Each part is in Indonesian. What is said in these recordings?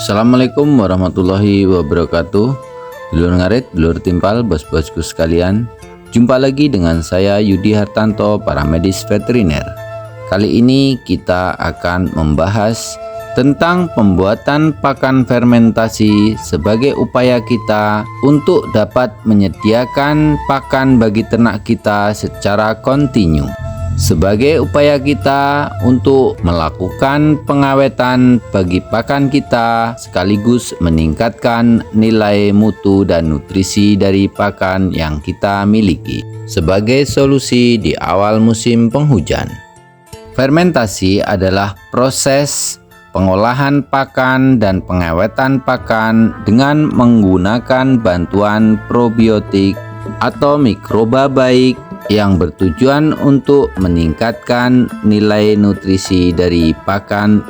Assalamualaikum warahmatullahi wabarakatuh. Dulur ngarit, dulur timpal, bos-bosku sekalian. Jumpa lagi dengan saya Yudi Hartanto, paramedis veteriner. Kali ini kita akan membahas tentang pembuatan pakan fermentasi sebagai upaya kita untuk dapat menyediakan pakan bagi ternak kita secara kontinu. Sebagai upaya kita untuk melakukan pengawetan bagi pakan kita sekaligus meningkatkan nilai mutu dan nutrisi dari pakan yang kita miliki sebagai solusi di awal musim penghujan. Fermentasi adalah proses pengolahan pakan dan pengawetan pakan dengan menggunakan bantuan probiotik atau mikroba baik yang bertujuan untuk meningkatkan nilai nutrisi dari pakan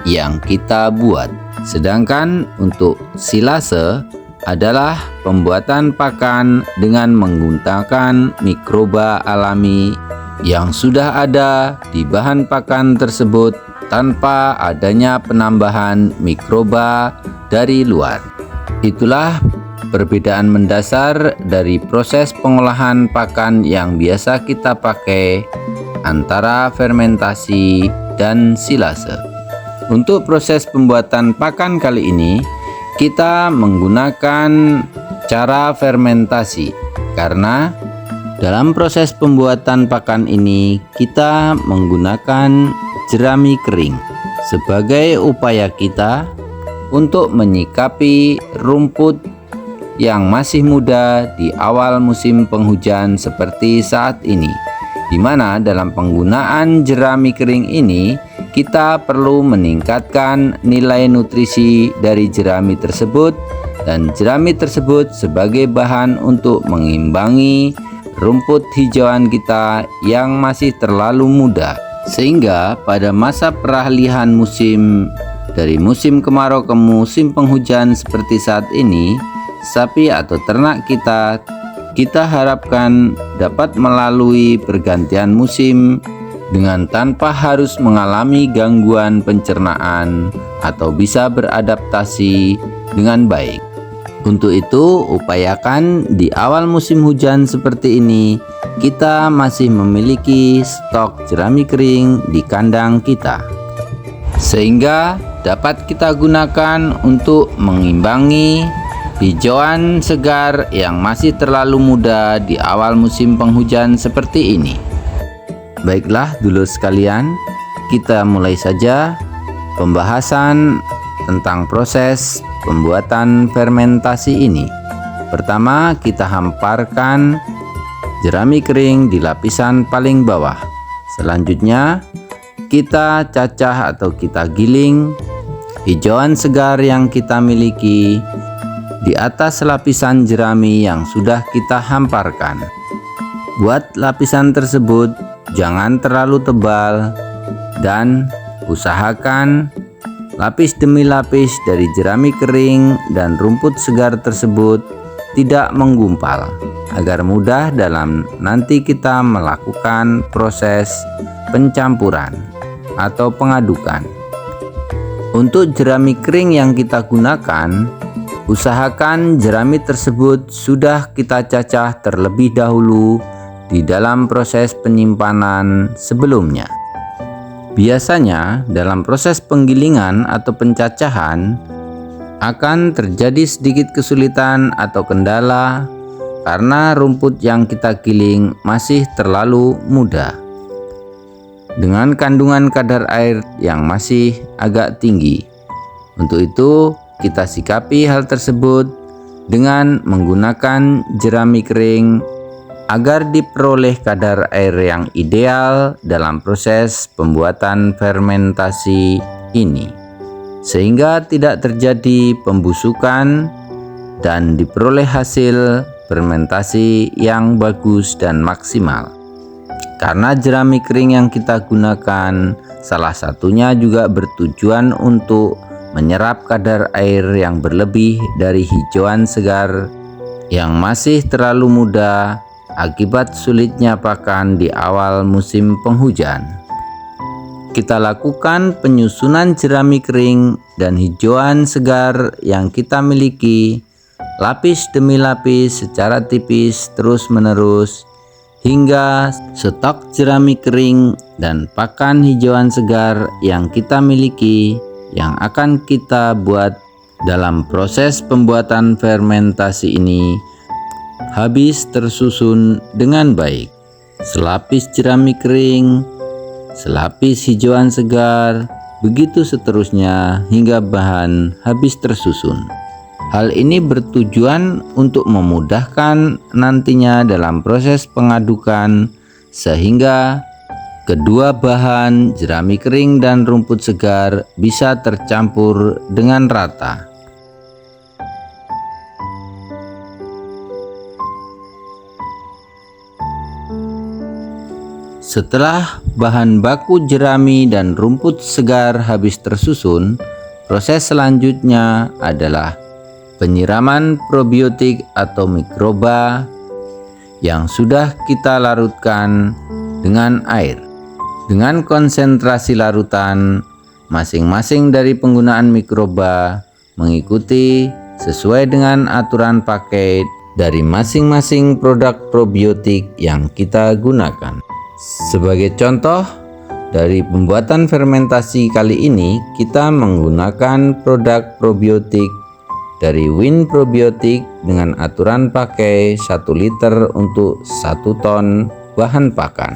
yang kita buat. Sedangkan untuk silase adalah pembuatan pakan dengan menggunakan mikroba alami yang sudah ada di bahan pakan tersebut tanpa adanya penambahan mikroba dari luar. Itulah perbedaan mendasar dari proses pengolahan pakan yang biasa kita pakai antara fermentasi dan silase. Untuk proses pembuatan pakan kali ini, kita menggunakan cara fermentasi karena dalam proses pembuatan pakan ini kita menggunakan jerami kering sebagai upaya kita untuk menyikapi rumput yang masih muda di awal musim penghujan seperti saat ini, di mana dalam penggunaan jerami kering ini kita perlu meningkatkan nilai nutrisi dari jerami tersebut, dan jerami tersebut sebagai bahan untuk mengimbangi rumput hijauan kita yang masih terlalu muda, sehingga pada masa peralihan musim dari musim kemarau ke musim penghujan seperti saat ini, sapi atau ternak kita harapkan dapat melalui pergantian musim dengan tanpa harus mengalami gangguan pencernaan atau bisa beradaptasi dengan baik. Untuk itu, upayakan di awal musim hujan seperti ini kita masih memiliki stok jerami kering di kandang kita, sehingga dapat kita gunakan untuk mengimbangi hijauan segar yang masih terlalu muda di awal musim penghujan seperti ini. Baiklah dulur sekalian, kita mulai saja pembahasan tentang proses pembuatan fermentasi ini. Pertama, kita hamparkan jerami kering di lapisan paling bawah. Selanjutnya, kita cacah atau kita giling hijauan segar yang kita miliki di atas lapisan jerami yang sudah kita hamparkan. Buat lapisan tersebut jangan terlalu tebal dan usahakan lapis demi lapis dari jerami kering dan rumput segar tersebut tidak menggumpal agar mudah dalam nanti kita melakukan proses pencampuran atau pengadukan. Untuk jerami kering yang kita gunakan, usahakan jerami tersebut sudah kita cacah terlebih dahulu di dalam proses penyimpanan sebelumnya. Biasanya dalam proses penggilingan atau pencacahan akan terjadi sedikit kesulitan atau kendala karena rumput yang kita giling masih terlalu muda dengan kandungan kadar air yang masih agak tinggi. Untuk itu, kita sikapi hal tersebut dengan menggunakan jerami kering agar diperoleh kadar air yang ideal dalam proses pembuatan fermentasi ini, sehingga tidak terjadi pembusukan dan diperoleh hasil fermentasi yang bagus dan maksimal. Karena jerami kering yang kita gunakan salah satunya juga bertujuan untuk menyerap kadar air yang berlebih dari hijauan segar yang masih terlalu muda akibat sulitnya pakan di awal musim penghujan. kita lakukan penyusunan jerami kering dan hijauan segar yang kita miliki, lapis demi lapis secara tipis terus-menerus, hingga stok jerami kering dan pakan hijauan segar yang kita miliki yang akan kita buat dalam proses pembuatan fermentasi ini habis tersusun dengan baik. Selapis jerami kering, selapis hijauan segar, begitu seterusnya hingga bahan habis tersusun. Hal ini bertujuan untuk memudahkan nantinya dalam proses pengadukan sehingga kedua bahan jerami kering dan rumput segar bisa tercampur dengan rata. Setelah bahan baku jerami dan rumput segar habis tersusun, proses selanjutnya adalah penyiraman probiotik atau mikroba yang sudah kita larutkan dengan air. Dengan konsentrasi larutan masing-masing dari penggunaan mikroba mengikuti sesuai dengan aturan paket dari masing-masing produk probiotik yang kita gunakan. Sebagai contoh, dari pembuatan fermentasi kali ini kita menggunakan produk probiotik dari Win Probiotik dengan aturan pakai 1 liter untuk 1 ton bahan pakan.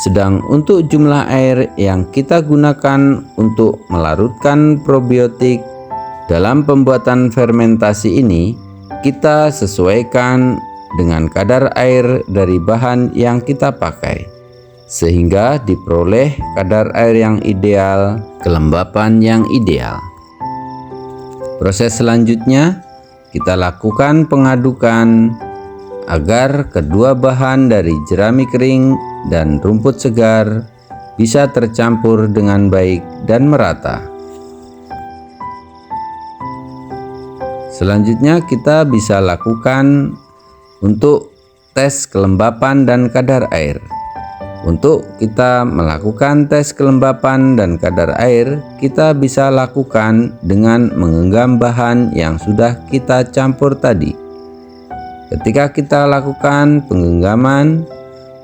Sedang untuk jumlah air yang kita gunakan untuk melarutkan probiotik dalam pembuatan fermentasi ini, kita sesuaikan dengan kadar air dari bahan yang kita pakai, sehingga diperoleh kadar air yang ideal, kelembapan yang ideal. Proses selanjutnya, kita lakukan pengadukan agar kedua bahan dari jerami kering dan rumput segar bisa tercampur dengan baik dan merata. Selanjutnya, kita bisa lakukan untuk tes kelembapan dan kadar air. Untuk kita melakukan tes kelembapan dan kadar air, kita bisa lakukan dengan menggenggam bahan yang sudah kita campur tadi. Ketika kita lakukan penggenggaman,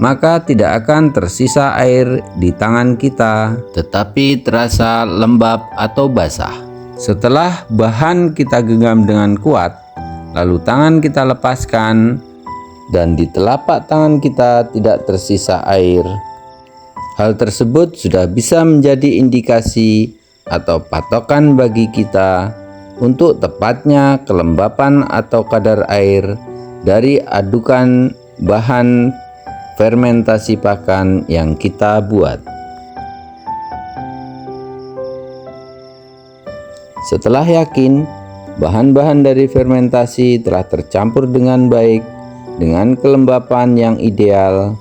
maka tidak akan tersisa air di tangan kita, tetapi terasa lembab atau basah. Setelah bahan kita genggam dengan kuat, lalu tangan kita lepaskan, dan di telapak tangan kita tidak tersisa air. Hal tersebut sudah bisa menjadi indikasi atau patokan bagi kita untuk tepatnya kelembapan atau kadar air dari adukan bahan fermentasi pakan yang kita buat. Setelah yakin bahan-bahan dari fermentasi telah tercampur dengan baik dengan kelembapan yang ideal,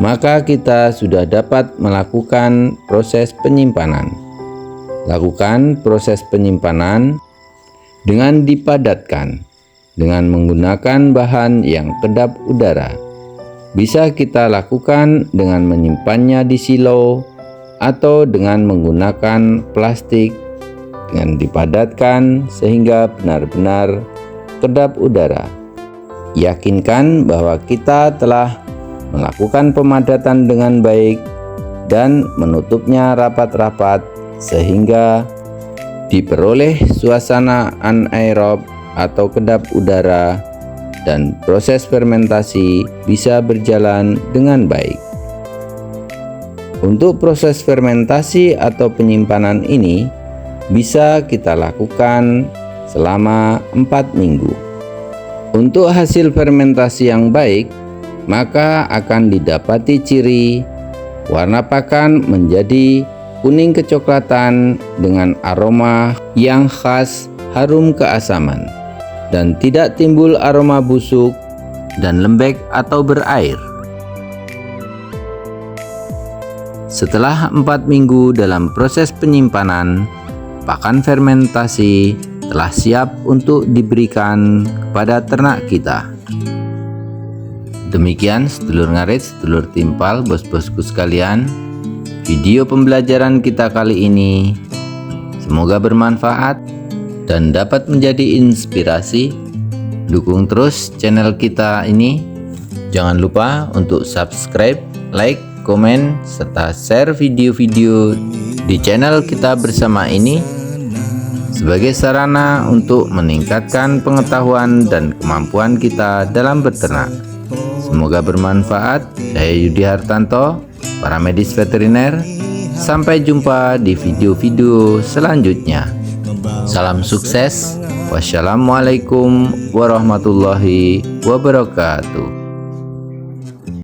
maka kita sudah dapat melakukan proses penyimpanan. Lakukan proses penyimpanan dengan dipadatkan dengan menggunakan bahan yang kedap udara. Bisa kita lakukan dengan menyimpannya di silo atau dengan menggunakan plastik dengan dipadatkan sehingga benar-benar kedap udara. Yakinkan bahwa kita telah melakukan pemadatan dengan baik dan menutupnya rapat-rapat sehingga diperoleh suasana anaerob atau kedap udara dan proses fermentasi bisa berjalan dengan baik. Untuk proses fermentasi atau penyimpanan ini bisa kita lakukan selama 4 minggu. Untuk hasil fermentasi yang baik, maka akan didapati ciri warna pakan menjadi kuning kecoklatan dengan aroma yang khas harum keasaman dan tidak timbul aroma busuk dan lembek atau berair. Setelah 4 minggu dalam proses penyimpanan, pakan fermentasi telah siap untuk diberikan kepada ternak kita. Demikian sedulur ngarit, sedulur timpal, bos-bosku sekalian, video pembelajaran kita kali ini. Semoga bermanfaat dan dapat menjadi inspirasi. Dukung terus channel kita ini. Jangan lupa untuk subscribe, like, komen, serta share video-video di channel kita bersama ini sebagai sarana untuk meningkatkan pengetahuan dan kemampuan kita dalam beternak. Semoga bermanfaat. Saya Yudi Hartanto, paramedis veteriner. Sampai jumpa di video-video selanjutnya. Salam sukses. Wassalamualaikum warahmatullahi wabarakatuh.